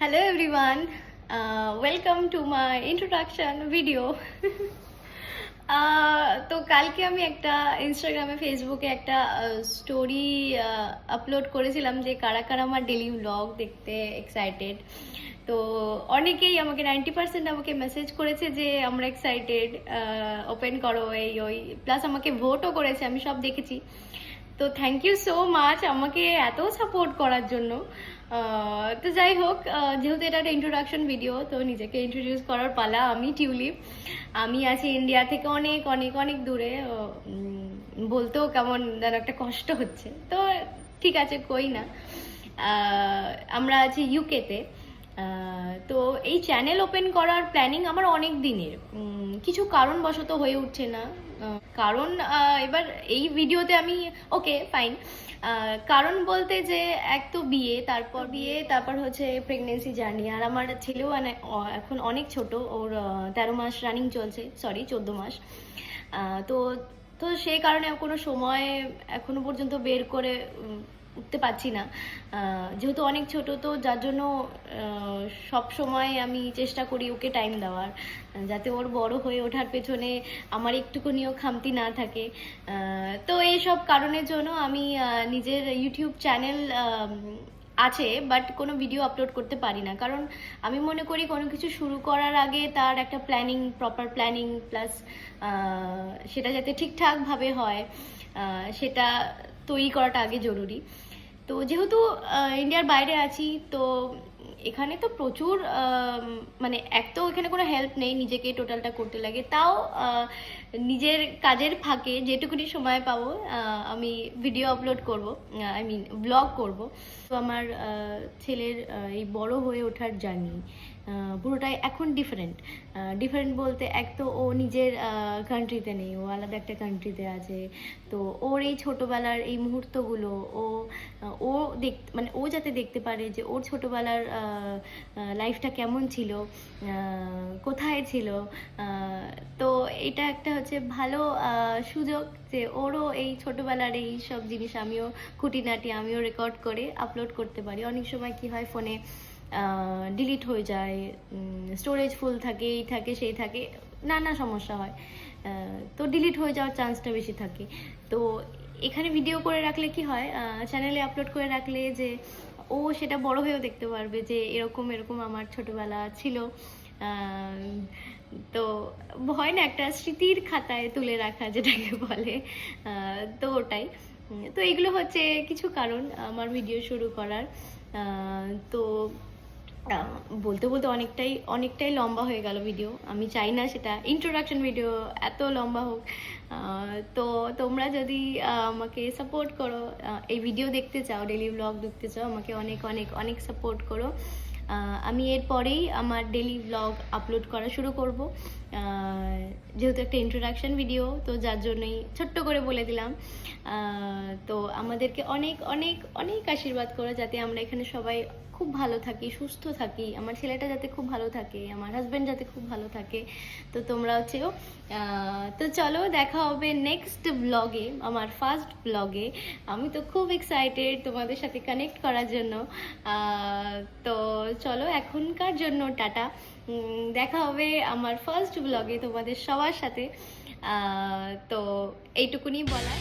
Hello everyone, welcome to my introduction video. তো কালকে আমি একটা ইনস্টাগ্রামে ফেসবুকে একটা স্টোরি আপলোড করেছিলাম যে কারা কারা আমার ডেলি ব্লগ দেখতে এক্সাইটেড। তো অনেকেই আমাকে 90% আমাকে মেসেজ করেছে যে আমরা এক্সাইটেড, ওপেন করো এই ওই, প্লাস আমাকে ভোটও করেছে, আমি সব দেখেছি। তো থ্যাংক ইউ সো মাচ আমাকে এত সাপোর্ট করার জন্য। তো যাই হোক, যেহেতু এটা একটা ইন্ট্রোডাকশন ভিডিও, তো নিজেকে ইন্ট্রোডিউস করার পালা। আমি টিউলিপ, আমি আছি ইন্ডিয়া থেকে অনেক অনেক অনেক দূরে। বলতেও কেমন যেন একটা কষ্ট হচ্ছে, তো ঠিক আছে, কই না। আমরা আছি ইউকেতে। তো এই চ্যানেল ওপেন করার প্ল্যানিং আমার অনেক দিনের, কিছু কারণবশত হয়ে উঠছে না। কারণ এবার এই ভিডিওতে আমি ওকে ফাইন, কারণ বলতে যে এক তো বিয়ে, তারপর হচ্ছে প্রেগনেন্সি জার্নি, আর আমার ছেলেও এখন অনেক ছোট, ওর 13 মাস রানিং চলছে, সরি 14 মাস। তো তো সেই কারণে কোনো সময় এখনো পর্যন্ত বের করে উঠতে পারছি না, যেহেতু অনেক ছোট। তো যার জন্য সব সময় আমি চেষ্টা করি ওকে টাইম দেওয়ার, যাতে ওর বড় হয়ে ওঠার পেছনে আমার একটুকুনিও খামতি না থাকে। তো এই সব কারণের জন্য আমি নিজের ইউটিউব চ্যানেল আছে, বাট কোনো ভিডিও আপলোড করতে পারি না। কারণ আমি মনে করি কোনো কিছু শুরু করার আগে তার একটা প্ল্যানিং, প্রপার প্ল্যানিং, প্লাস সেটা যাতে ঠিকঠাকভাবে হয় সেটা তৈরি করাটা আগে জরুরি। তো যেহেতু ইন্ডিয়ার বাইরে আছি, তো এখানে তো প্রচুর মানে এক তো এখানে কোনো হেল্প নেই, নিজেকে টোটালটা করতে লাগে। তাও নিজের কাজের ফাঁকে যেটুকুনি সময় পাবো আমি ভিডিও আপলোড করব, আই মিন ব্লগ করব। তো আমার ছেলের এই বড় হয়ে ওঠার জার্নি পুরোটাই এখন ডিফারেন্ট বলতে, এক তো ও নিজের কান্ট্রিতে নেই, ও আলাদা একটা কান্ট্রিতে আছে। তো ওর এই ছোটোবেলার এই মুহূর্তগুলো ও মানে ও যাতে দেখতে পারে যে ওর ছোটোবেলার লাইফটা কেমন ছিল, কোথায় ছিল। তো এটা একটা হচ্ছে ভালো সুযোগ যে ওরও এই ছোটোবেলার এই সব জিনিস আমিও খুঁটিনাটি আমিও রেকর্ড করে আপলোড করতে পারি। অনেক সময় কি হয়, ফোনে ডিলিট হয়ে যায়, স্টোরেজ ফুল থাকে, এই থাকে সেই থাকে, নানা সমস্যা হয়। তো ডিলিট হয়ে যাওয়ার চান্সটা বেশি থাকে। তো এখানে ভিডিও করে রাখলে কি হয়, চ্যানেলে আপলোড করে রাখলে যে ও সেটা বড় হয়েও দেখতে পারবে যে এরকম এরকম আমার ছোটবেলা ছিল। তো হয় না, একটা স্মৃতির খাতায় তুলে রাখা যেটাকে বলে। তো ওটাই। তো এগুলো হচ্ছে কিছু কারণ আমার ভিডিও শুরু করার। তো বলতে বলতে অনেকটাই লম্বা হয়ে গেল ভিডিও। আমি চাই না সেটা ইন্ট্রোডাকশন ভিডিও এত লম্বা হোক। তো তোমরা যদি আমাকে সাপোর্ট করো, এই ভিডিও দেখতে চাও, ডেলি ব্লগ দেখতে চাও, আমাকে অনেক অনেক অনেক সাপোর্ট করো। আমি এরপরেই আমার ডেলি ব্লগ আপলোড করা শুরু করব, যেহেতু একটা ইন্ট্রোডাকশন ভিডিও, তো যার জন্যই ছোট্ট করে বলে দিলাম। তো আমাদেরকে অনেক অনেক অনেক আশীর্বাদ করো, যাতে আমরা এখানে সবাই খুব ভালো থাকি, সুস্থ থাকি, আমার ছেলেটা যাতে খুব ভালো থাকে, আমার হাজব্যান্ড যাতে খুব ভালো থাকে। তো তোমরা হচ্ছেও। তো চলো, দেখা হবে নেক্সট ব্লগে, আমার ফার্স্ট ব্লগে। আমি তো খুব এক্সাইটেড তোমাদের সাথে কানেক্ট করার জন্য। তো চলো, এখনকার জন্য টাটা। দেখা হবে আমার ফার্স্ট ব্লগে তোমাদের সবার সাথে। তো এইটুকুনি বলার।